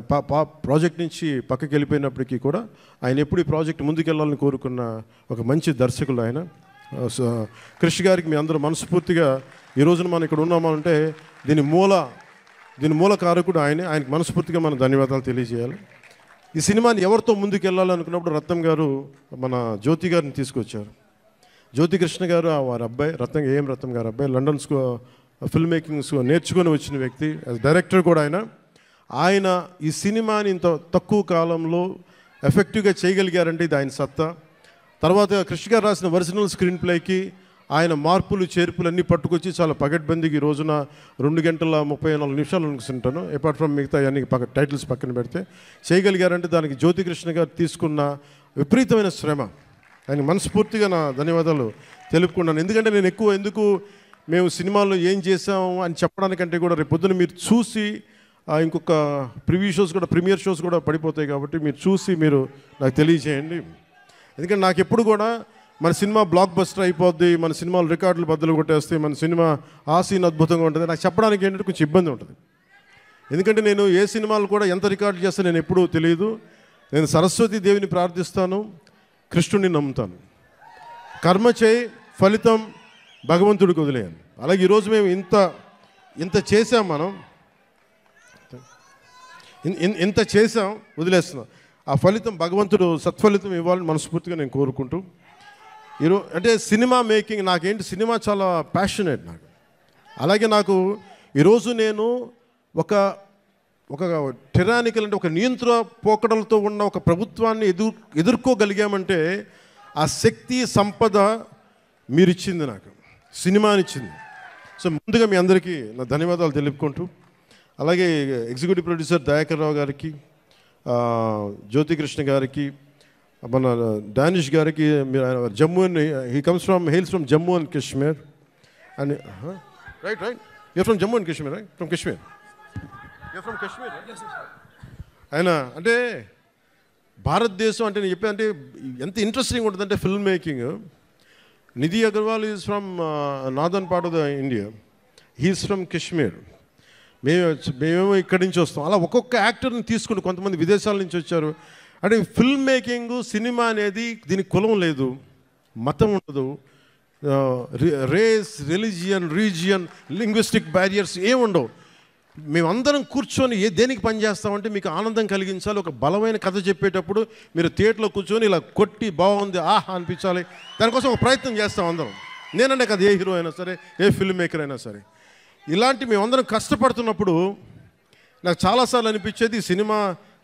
ప్రాజెక్ట్ నుంచి పక్కకి వెళ్ళిపోయినప్పటికీ కూడా ఆయన ఎప్పుడు ఈ ప్రాజెక్ట్ ముందుకెళ్ళాలని కోరుకున్న ఒక మంచి దర్శకులు ఆయన. కృషి గారికి మీ అందరూ మనస్ఫూర్తిగా ఈ రోజున మనం ఇక్కడ ఉన్నామంటే దీని మూల కారకుడు ఆయనకి మనస్ఫూర్తిగా మనం ధన్యవాదాలు తెలియజేయాలి. ఈ సినిమాని ఎవరితో ముందుకెళ్ళాలనుకున్నప్పుడు రత్నం గారు మన జ్యోతి గారిని తీసుకొచ్చారు. జ్యోతి కృష్ణ గారు వారి అబ్బాయి రత్నం గారు అబ్బాయి లండన్ ఫిల్మ్ మేకింగ్స్ నేర్చుకొని వచ్చిన వ్యక్తి, డైరెక్టర్ కూడా ఆయన ఈ సినిమాని ఇంత తక్కువ కాలంలో ఎఫెక్టివ్గా చేయగలిగారంటే ఇది ఆయన సత్తా. తర్వాత కృష్ణ గారు రాసిన ఒరిజినల్ స్క్రీన్ ప్లేకి ఆయన మార్పులు చేర్పులు అన్నీ పట్టుకొచ్చి చాలా పగడ్బందీకి ఈ రోజున 2 గంటల 34 నిమిషాలు అనుకుంటాను, అపార్ట్ ఫ్రమ్ మిగతా అన్ని టైటిల్స్ పక్కన పెడితే చేయగలిగారంటే దానికి జ్యోతి కృష్ణ గారు తీసుకున్న విపరీతమైన శ్రమ. ఆయన మనస్ఫూర్తిగా నా ధన్యవాదాలు తెలుపుకున్నాను. ఎందుకంటే నేను ఎందుకు మేము సినిమాల్లో ఏం చేసాము అని చెప్పడానికంటే కూడా రేపు పొద్దున మీరు చూసి ఇంకొక ప్రీమియర్ షోస్ కూడా పడిపోతాయి కాబట్టి మీరు చూసి మీరు నాకు తెలియజేయండి. ఎందుకంటే నాకు ఎప్పుడు కూడా మన సినిమా బ్లాక్ బస్టర్ అయిపోద్ది, మన సినిమాలు రికార్డులు బద్దలు కొట్టేస్తాయి, మన సినిమా ఆ సీన్ అద్భుతంగా ఉంటుంది నాకు చెప్పడానికి ఏంటంటే కొంచెం ఇబ్బంది ఉంటుంది. ఎందుకంటే నేను ఏ సినిమాలు కూడా ఎంత రికార్డు చేస్తా నేను ఎప్పుడూ తెలియదు. నేను సరస్వతి దేవిని ప్రార్థిస్తాను, కృష్ణుడిని నమ్ముతాను. కర్మ చేయి, ఫలితం భగవంతుడికి వదిలేయాలి. అలాగే ఈరోజు మేము ఇంత చేసాం, మనం ఇంత చేసాం, వదిలేస్తున్నాం. ఆ ఫలితం భగవంతుడు సత్ఫలితం ఇవ్వాలని మనస్ఫూర్తిగా నేను కోరుకుంటూ అంటే సినిమా మేకింగ్ నాకేంటి సినిమా చాలా ప్యాషనేట్ నాకు. అలాగే నాకు ఈరోజు నేను ఒక టెరానికల్ అంటే ఒక నియంత్రణ పోకడలతో ఉన్న ఒక ప్రభుత్వాన్ని ఎదుర్కోగలిగామంటే ఆ శక్తి సంపద మీరిచ్చింది, నాకు సినిమానిచ్చింది. సో ముందుగా మీ అందరికీ నా ధన్యవాదాలు తెలుపుకుంటూ, అలాగే ఎగ్జిక్యూటివ్ ప్రొడ్యూసర్ దయాకర్ రావు గారికి, జ్యోతి కృష్ణ గారికి, మన డానిష్ గారికి, Jammu and hails from Jammu and Kashmir and right you're from Jammu and Kashmir right from Kashmir ఆయన అంటే భారతదేశం అంటే నేను చెప్పాను అంటే ఎంత ఇంట్రెస్టింగ్ ఉంటుందంటే film making. Nidhi Agarwal is from northern part of the India, he is from Kashmir. మేమేమో ఇక్కడి నుంచి వస్తాం. అలా ఒక్కొక్క యాక్టర్ని తీసుకుని కొంతమంది విదేశాల నుంచి వచ్చారు. అంటే ఫిల్మ్ మేకింగ్ సినిమా అనేది దీనికి కులం లేదు, మతం ఉండదు, రేస్, రిలీజియన్, లింగ్విస్టిక్ బ్యారియర్స్ ఏముండవు. మేమందరం కూర్చొని దేనికి పనిచేస్తామంటే మీకు ఆనందం కలిగించాలి. ఒక బలమైన కథ చెప్పేటప్పుడు మీరు థియేటర్లో కూర్చొని ఇలా కొట్టి బాగుంది ఆహా అనిపించాలి, దానికోసం ఒక ప్రయత్నం చేస్తాం అందరం. నేనంటే కదా ఏ హీరో అయినా సరే, ఏ ఫిల్మ్ మేకర్ అయినా సరే, ఇలాంటి మేమందరం కష్టపడుతున్నప్పుడు నాకు చాలాసార్లు అనిపించేది ఈ సినిమా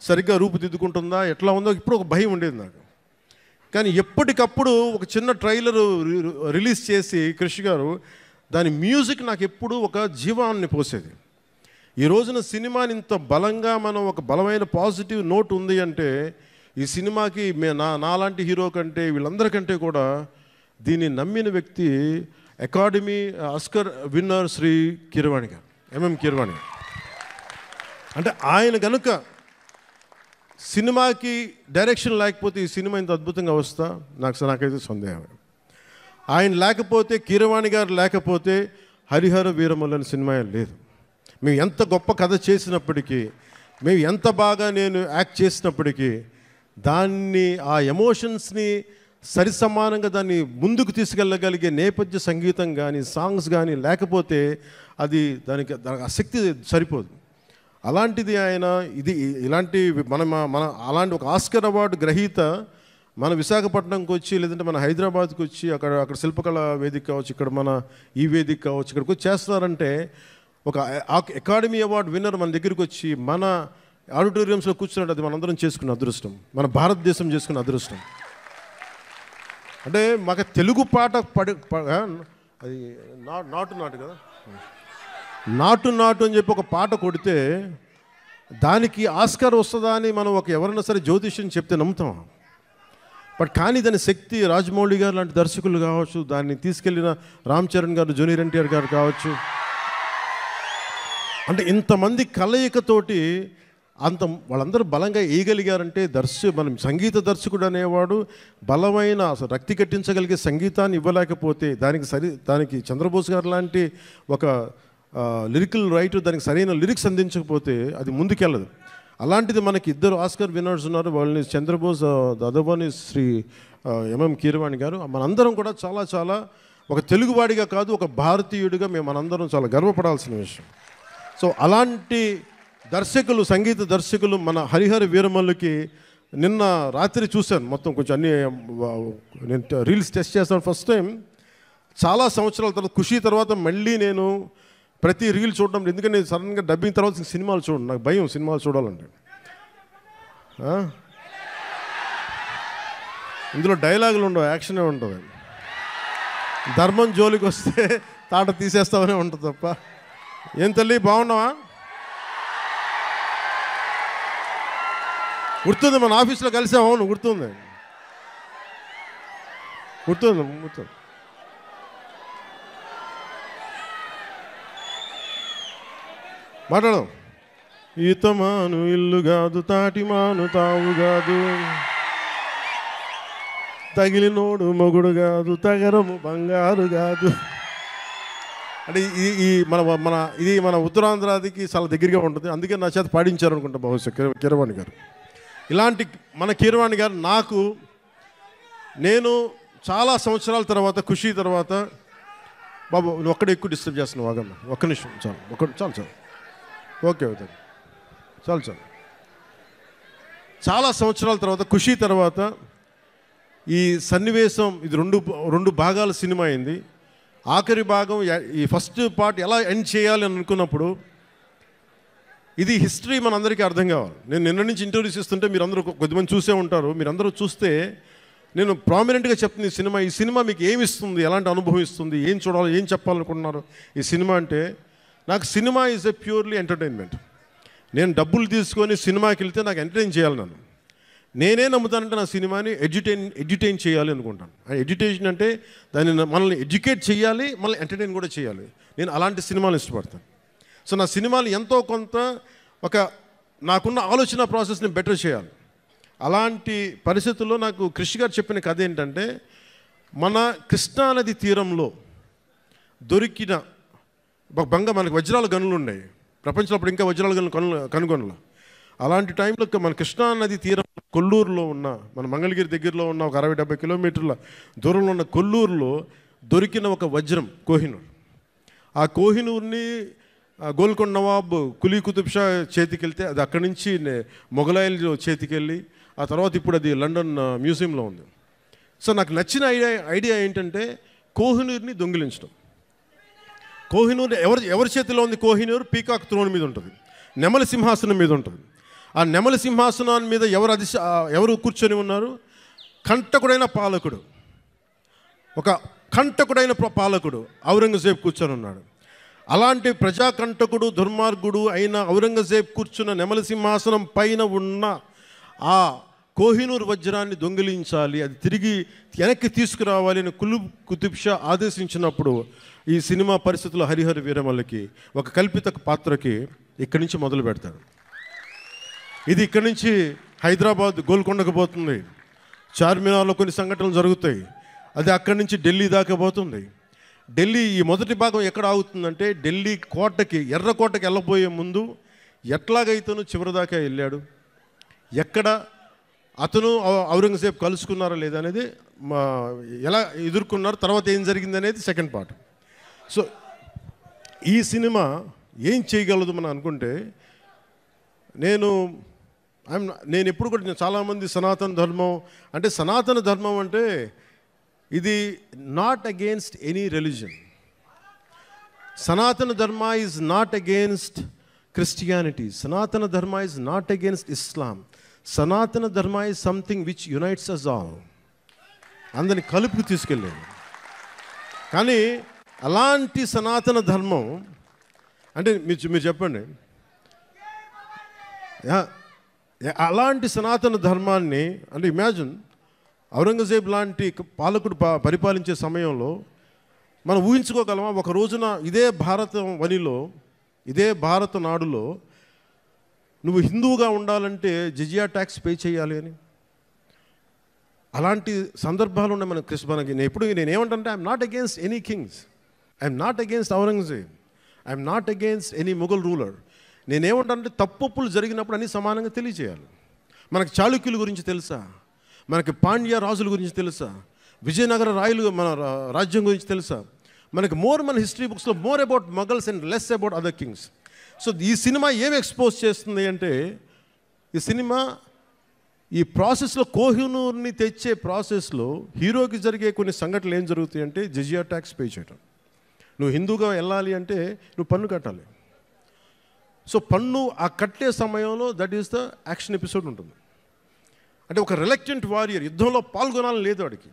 సరిగ్గా రూపుదిద్దుకుంటుందా ఎట్లా ఉందో ఇప్పుడు ఒక భయం ఉండేది నాకు. కానీ ఎప్పటికప్పుడు ఒక చిన్న ట్రైలరు రిలీజ్ చేసి కృషి గారు దాని మ్యూజిక్ నాకు ఎప్పుడు ఒక జీవాన్ని పోసేది. ఈ రోజున సినిమాని ఇంత బలంగా మనం ఒక బలమైన పాజిటివ్ నోట్ ఉంది అంటే ఈ సినిమాకి నాలాంటి హీరో కంటే వీళ్ళందరికంటే కూడా దీన్ని నమ్మిన వ్యక్తి academy Oscar winner Shri Keeravani గారు, ఎంఎం కీరవాణి. అంటే ఆయన కనుక సినిమాకి డైరెక్షన్ లేకపోతే ఈ సినిమా ఇంత అద్భుతంగా వస్తా నాకైతే సందేహం. ఆయన లేకపోతే, కీరవాణి గారు లేకపోతే హరిహర వీరమల్లు అనే సినిమా లేదు. మేము ఎంత గొప్ప కథ చేసినప్పటికీ, మేము ఎంత బాగా నేను యాక్ట్ చేసినప్పటికీ దాన్ని ఆ ఎమోషన్స్ని సరిసమానంగా దాన్ని ముందుకు తీసుకెళ్ళగలిగే నేపథ్య సంగీతం కానీ సాంగ్స్ కానీ లేకపోతే దానికి ఆ శక్తి సరిపోదు. అలాంటిది ఆయన ఇలాంటి మన అలాంటి ఒక ఆస్కర్ అవార్డు గ్రహీత మన విశాఖపట్నంకి వచ్చి లేదంటే మన హైదరాబాద్కి వచ్చి అక్కడ శిల్పకళ వేదిక కావచ్చు, ఇక్కడ మన ఈ వేదిక కావచ్చు, ఇక్కడికి వచ్చి చేస్తున్నారంటే ఒక అకాడమీ అవార్డు విన్నర్ మన దగ్గరికి వచ్చి మన ఆడిటోరియంస్లో కూర్చున్నట్టు అది మనందరం చేసుకున్న అదృష్టం, మన భారతదేశం చేసుకున్న అదృష్టం. అంటే మాకు తెలుగు పాట అది నాటు కదా, నాటు అని చెప్పి ఒక పాట కొడితే దానికి ఆస్కార్ వస్తుందా అని మనం ఎవరైనా సరే జ్యోతిష్యం చెప్తే నమ్ముతాం. కానీ దాని శక్తి రాజమౌళి గారు లాంటి దర్శకులు కావచ్చు, దాన్ని తీసుకెళ్ళిన రామ్ చరణ్ గారు, జూనియర్ ఎన్టీఆర్ గారు కావచ్చు, అంటే ఇంతమంది కలయికతోటి వాళ్ళందరూ బలంగా వేయగలిగారంటే మనం సంగీత దర్శకుడు అనేవాడు బలమైన అసలు రక్తి కట్టించగలిగే సంగీతాన్ని ఇవ్వలేకపోతే దానికి చంద్రబోస్ గారు లాంటి ఒక లిరికల్ రైటర్ దానికి సరైన లిరిక్స్ అందించకపోతే అది ముందుకెళ్ళదు. అలాంటిది మనకి ఇద్దరు ఆస్కర్ విన్నర్స్ ఉన్నారు. వాళ్ళని Chandrabose, the other one is Shri MM Keeravani గారు. మనందరం కూడా చాలా చాలా ఒక తెలుగువాడిగా కాదు, ఒక భారతీయుడిగా మనందరం చాలా గర్వపడాల్సిన విషయం. సో అలాంటి దర్శకులు, సంగీత దర్శకులు మన హరిహర వీరమల్లుకి నిన్న రాత్రి చూశాను మొత్తం, కొంచెం అన్ని నేను రీల్స్ టెస్ట్ చేస్తాను ఫస్ట్ టైం చాలా సంవత్సరాల తర్వాత. ఖుషి తర్వాత మళ్ళీ నేను ప్రతి రీల్ చూడడం, ఎందుకంటే నేను సడన్గా డబ్బింగ్ తర్వాత సినిమాలు చూడండి, నాకు భయం సినిమాలు చూడాలంటే. ఇందులో డైలాగులు ఉండవు, యాక్షనే ఉంటుంది. ధర్మం జోలికి వస్తే తాట తీసేస్తామనే ఉంటుంది తప్ప. ఏం తల్లి బాగున్నావా? గుర్తుంది మన ఆఫీస్లో కలిసాము. అవును గుర్తుంది. మాట్లాడదాం. ఈతమాను ఇల్లు కాదు, తాటిమాను తావు కాదు, తగిలినోడు మొగుడు కాదు, తగరము బంగారు కాదు. అంటే ఇది మన ఉత్తరాంధ్రాదికి చాలా దగ్గరగా ఉంటుంది. అందుకే నా చేత పాడించారు అనుకుంటా బహుశా కీరవాణి గారు. ఇలాంటి మన కీరవాణి గారు నేను చాలా సంవత్సరాల తర్వాత, ఖుషి తర్వాత, బాబు నువ్వు ఒక్కడే ఎక్కువ డిస్టర్బ్ చేస్తున్నావు, వాగమ్మ ఒక్క నిమిషం చాలు, చాలు ఓకే అవుతుంది, చాలు. చాలా సంవత్సరాల తర్వాత, ఖుషి తర్వాత ఈ సన్నివేశం, ఇది రెండు భాగాల సినిమా అయింది. ఆఖరి భాగం, ఈ ఫస్ట్ పార్ట్ ఎలా ఎండ్ చేయాలి అని అనుకున్నప్పుడు ఇది హిస్టరీ మనందరికీ అర్థం కావాలి. నేను నిన్న నుంచి ఇంటర్వ్యూస్ ఇస్తుంటే మీరందరూ కొద్దిమంది చూసే ఉంటారు. మీరందరూ చూస్తే నేను ప్రామినెంట్గా చెప్తుంది, ఈ సినిమా మీకు ఏమి ఇస్తుంది, ఎలాంటి అనుభవం ఇస్తుంది, ఏం చూడాలి, ఏం చెప్పాలనుకుంటున్నారు ఈ సినిమా అంటే. నాకు cinema is a purely entertainment. నేను డబ్బులు తీసుకొని సినిమాకి వెళ్తే నాకు ఎంటర్టైన్ చేయాలి. నేనే నమ్ముతానంటే నా సినిమాని ఎడ్యుటైన్ చేయాలి అనుకుంటాను. ఎడ్యుటేషన్ అంటే మనల్ని ఎడ్యుకేట్ చేయాలి, మనల్ని ఎంటర్టైన్ కూడా చేయాలి. నేను అలాంటి సినిమాలు ఇష్టపడతాను. సో నా సినిమాలు ఎంతో కొంత నాకున్న ఆలోచన ప్రాసెస్ని బెటర్ చేయాలి. అలాంటి పరిస్థితుల్లో నాకు కృషి గారు చెప్పిన కథ ఏంటంటే, మన కృష్ణానది తీరంలో దొరికిన మనకి వజ్రాల గనులు ఉన్నాయి ప్రపంచంలో. అప్పుడు ఇంకా వజ్రాల గనులు కనుగొనల. అలాంటి టైంలో మన కృష్ణానది తీరం కొల్లూరులో ఉన్న, మన మంగళగిరి దగ్గరలో ఉన్న ఒక 60-70 కిలోమీటర్ల దూరంలో ఉన్న కొల్లూరులో దొరికిన ఒక వజ్రం కోహినూర్. ఆ కోహినూర్ని గోల్కొండ నవాబ్ కులీ కుతుబ్ షా చేతికి వెళ్తే అది అక్కడి నుంచి మొఘలాయిల చేతికి వెళ్ళి ఆ తర్వాత ఇప్పుడు అది లండన్ మ్యూజియంలో ఉంది. సో నాకు నచ్చిన ఐడియా ఏంటంటే కోహినూర్ని దొంగిలించడం. కోహినూర్ ఎవరి చేతిలో ఉంది? కోహినూర్ పీకాక్ త్రోన్ మీద ఉంటుంది, నెమలి సింహాసనం మీద ఉంటుంది. ఆ నెమలి సింహాసనం మీద ఎవరు కూర్చొని ఉన్నారు? కంటకుడైన పాలకుడు, ఒక కంటకుడైన పాలకుడు ఔరంగజేబ్ కూర్చొని ఉన్నాడు. అలాంటి ప్రజాకంటకుడు, దుర్మార్గుడు అయిన ఔరంగజేబ్ కూర్చున్న నెమలి సింహాసనం పైన ఉన్న ఆ కోహినూర్ వజ్రాన్ని దొంగిలించాలి, అది తిరిగి వెనక్కి తీసుకురావాలి అని కులీ కుతుబ్ షా ఆదేశించినప్పుడు ఈ సినిమా పరిస్థితుల్లో హరిహర వీరమల్లుకి ఒక కల్పిత పాత్రకి ఇక్కడి నుంచి మొదలు పెడతాడు. ఇది ఇక్కడి నుంచి హైదరాబాద్ గోల్కొండకు పోతుంది, చార్మినార్లో కొన్ని సంఘటనలు జరుగుతాయి, అది అక్కడి నుంచి ఢిల్లీ దాకా పోతుంది. ఢిల్లీ ఈ మొదటి భాగం ఎక్కడ ఆగుతుందంటే, ఢిల్లీ కోటకి, ఎర్రకోటకి వెళ్ళబోయే ముందు ఎట్లాగైతేనూ చివరి దాకా వెళ్ళాడు, ఎక్కడ అతను ఔరంగజేబ్ కలుసుకున్నారా లేదా అనేది, ఎలా ఎదుర్కొన్నారు, తర్వాత ఏం జరిగింది అనేది సెకండ్ పార్ట్. సో ఈ సినిమా ఏం చేయగలదు మనం అనుకుంటే, నేను ఎప్పుడు కూడా చాలామంది సనాతన ధర్మం అంటే ఇది నాట్ అగేన్స్ట్ ఎనీ రిలీజన్. సనాతన Dharma is not against Christianity. సనాతన Dharma is not against Islam. Sanatana Dharma is something which unites us all. అందరిని కలుపుకు తీసుకెళ్ళేది. కానీ అలాంటి సనాతన ధర్మం అంటే మీరు చెప్పండి, అలాంటి సనాతన ధర్మాన్ని అంటే ఇమాజిన్ ఔరంగజేబ్ లాంటి పాలకుడు పరిపాలించే సమయంలో మనం ఊహించుకోగలమా? ఒక రోజున ఇదే భారత వనిలో, ఇదే భారత నాడులో నువ్వు హిందువుగా ఉండాలంటే జిజియా ట్యాక్స్ పే చేయాలి అని. అలాంటి సందర్భాలు ఉన్నాయి మనకి. నేనేమంటే I'm not against any kings, I'm not against Aurangzeb, I'm not against any Mughal ruler. నేనేమంటానంటే తప్పులు జరిగినప్పుడు అన్నీ సమానంగా తెలియజేయాలి. మనకు చాళుక్యుల గురించి తెలుసా, మనకి పాండ్య రాజుల గురించి తెలుసా, విజయనగర రాయలు మన రాజ్యం గురించి తెలుసా, మనకి మన హిస్టరీ బుక్స్లో more about Mughals and less about other Kings. So ఈ సినిమా ఏమి ఎక్స్పోజ్ చేస్తుంది అంటే, ఈ సినిమా ఈ ప్రాసెస్లో కోహినూర్ని తెచ్చే ప్రాసెస్లో హీరోకి జరిగే కొన్ని సంఘటనలు ఏం జరుగుతాయి అంటే, జిజియా ట్యాక్స్ పే చేయడం. నువ్వు హిందూగా వెళ్ళాలి అంటే నువ్వు పన్ను కట్టాలి. సో పన్ను ఆ కట్టే సమయంలో that is the action episode ఉంటుంది. అంటే ఒక రిలక్టెంట్ వారియర్, యుద్ధంలో పాల్గొనాలని లేదు వాడికి,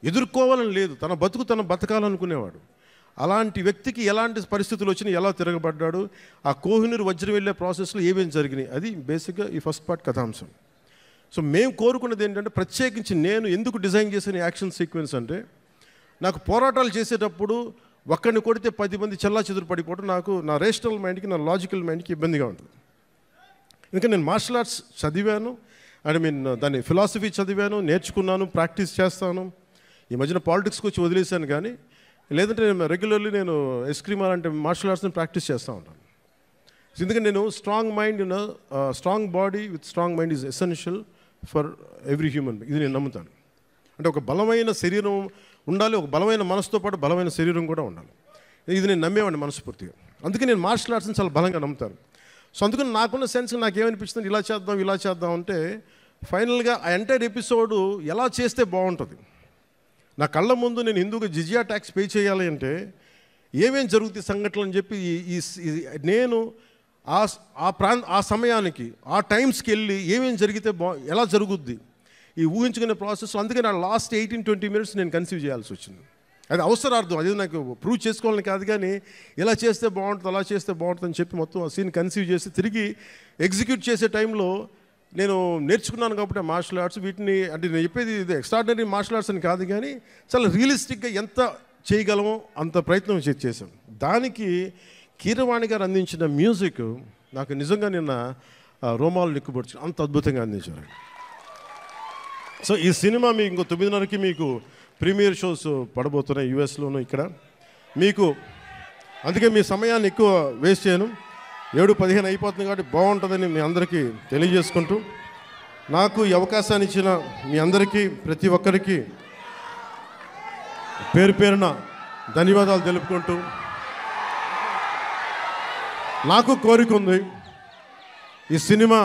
ఎదుర్కోవాలని లేదు, తన బతుకు తన బతకాలనుకునేవాడు. అలాంటి వ్యక్తికి ఎలాంటి పరిస్థితులు వచ్చినాయి, ఎలా తిరగబడ్డాడు, ఆ కోహినూర్ వజ్రం వెళ్ళే ప్రాసెస్లో ఏమేమి జరిగినాయి, అది బేసిక్గా ఈ ఫస్ట్ పార్ట్ కథాంశం. సో మేము కోరుకున్నది ఏంటంటే, ప్రత్యేకించి నేను ఎందుకు డిజైన్ చేసిన యాక్షన్ సీక్వెన్స్ అంటే, నాకు పోరాటాలు చేసేటప్పుడు ఒక్కడిని కొడితే 10 మంది చెల్లా చెదురు పడిపోవడం నాకు నా రేషనల్ మైండ్కి, నా లాజికల్ మైండ్కి ఇబ్బందిగా ఉంటుంది. ఇంకా నేను మార్షల్ ఆర్ట్స్ చదివాను, దాని ఫిలాసఫీ చదివాను, నేర్చుకున్నాను, ప్రాక్టీస్ చేస్తాను. ఈ మధ్యన పాలిటిక్స్కి వచ్చి వదిలేశాను, కానీ లేదంటే నేను రెగ్యులర్లీ నేను ఎస్క్రీమర్ అంటే మార్షల్ ఆర్ట్స్ని ప్రాక్టీస్ చేస్తూ ఉంటాను. ఎందుకంటే నేను strong body with strong mind is essential for every human. ఇది నేను నమ్ముతాను. అంటే ఒక బలమైన శరీరం ఉండాలి, ఒక బలమైన మనసుతో పాటు బలమైన శరీరం కూడా ఉండాలి. ఇది నేను నమ్మేవాడిని మనస్ఫూర్తిగా. అందుకే నేను మార్షల్ ఆర్ట్స్ని చాలా బలంగా నమ్ముతాను. సో అందుకని నాకున్న సెన్స్ నాకేమనిపిస్తుంది, ఇలా చేద్దాం అంటే ఫైనల్గా ఆ ఎంటైర్ ఎపిసోడు ఎలా చేస్తే బాగుంటుంది. నా కళ్ళ ముందు నేను హిందూగా జిజియా ట్యాక్స్ పే చేయాలి అంటే ఏమేం జరుగుతాయి సంఘటనలు అని చెప్పి నేను ఆ సమయానికి ఆ టైమ్స్కి వెళ్ళి ఏమేమి జరిగితే ఎలా జరుగుద్ది ఈ ఊహించుకునే ప్రాసెస్. అందుకే నా లాస్ట్ 18-20 minutes నేను కన్సీవ్ చేయాల్సి వచ్చింది. అది అవసరార్థం, అది నాకు ప్రూవ్ చేసుకోవాలని కాదు, కానీ ఇలా చేస్తే బాగుంటుంది, అలా చేస్తే బాగుంటుంది అని చెప్పి మొత్తం ఆ సీన్ కన్సీవ్ చేసి తిరిగి ఎగ్జిక్యూట్ చేసే టైంలో నేను నేర్చుకున్నాను కాబట్టి మార్షల్ ఆర్ట్స్ వీటిని, అంటే నేను చెప్పేది ఇది ఎక్స్ట్రాడినరీ మార్షల్ ఆర్ట్స్ అని కాదు, కానీ చాలా రియలిస్టిక్గా ఎంత చేయగలమో అంత ప్రయత్నం చేశాం. దానికి కీరవాణి గారు అందించిన మ్యూజిక్ నాకు నిజంగా నిన్న రోమాలు నిక్కుపొడిచి అంత అద్భుతంగా అందించారు. సో ఈ సినిమా మీకు ఇంకో 9:30కి మీకు ప్రీమియర్ షోస్ పడబోతున్నాయి యూఎస్లోను, ఇక్కడ మీకు. అందుకే మీ సమయాన్ని ఎక్కువ వేస్ట్ చేయను. 7:15 అయిపోతుంది కాబట్టి బాగుంటుందని మీ అందరికీ తెలియజేసుకుంటూ, నాకు ఈ అవకాశాన్ని ఇచ్చిన మీ అందరికీ, ప్రతి ఒక్కరికి పేరున ధన్యవాదాలు తెలుపుకుంటూ, నాకు కోరిక ఉంది ఈ సినిమా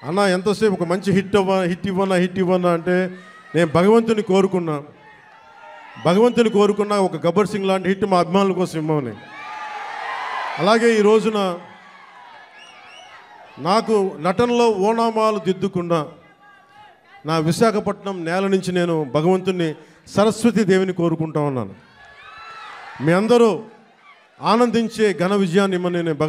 అన్న ఎంతసేపు ఒక మంచి హిట్ ఇవ్వనా అంటే నేను భగవంతుని కోరుకున్నా ఒక గబ్బర్ సింగ్ లాంటి హిట్ మా అభిమానుల కోసం ఇవ్వమని. అలాగే ఈ రోజున నాకు నటనలో ఓనామాలు దిద్దుకున్న నా విశాఖపట్నం నేల నుంచి నేను భగవంతుని సరస్వతి దేవిని కోరుకుంటా ఉన్నాను. మీ అందరూ ఆనందించే ఘన విజయాన్ని ఇమ్మని నేను